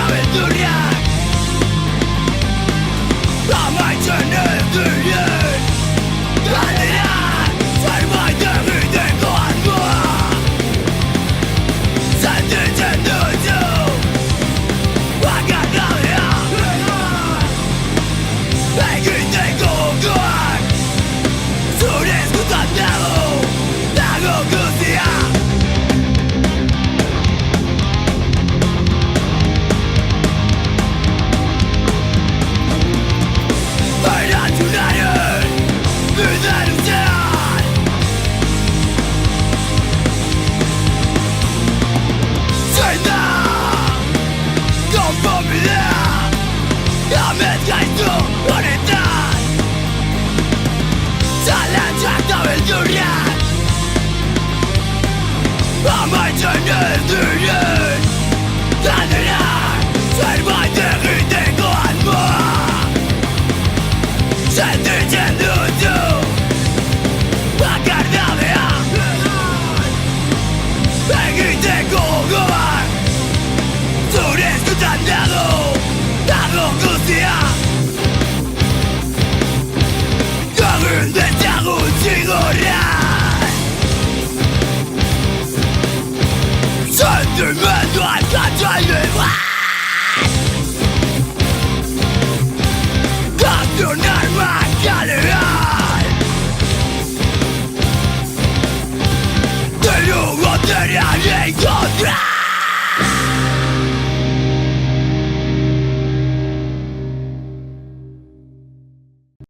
eta beldurriak amaitzen ez dien galderak zerbait egiteko asmoa sentitzen duzu bakardadea egiteko gogoak zure eskutan dago guztia. Erantzunaren bide luzean zein da konponbidea amets gaiztu honetan zalantzak eta beldurriak amaitzen ez diren galderak zerbait egiteko asmoa sentitzen duzu bakardadea egiteko gogoak zure eskutan dago guztia. Egin dezagun zigorrak sentimenduak katzaile bat Gaztunar kalean Diru boterearen kontra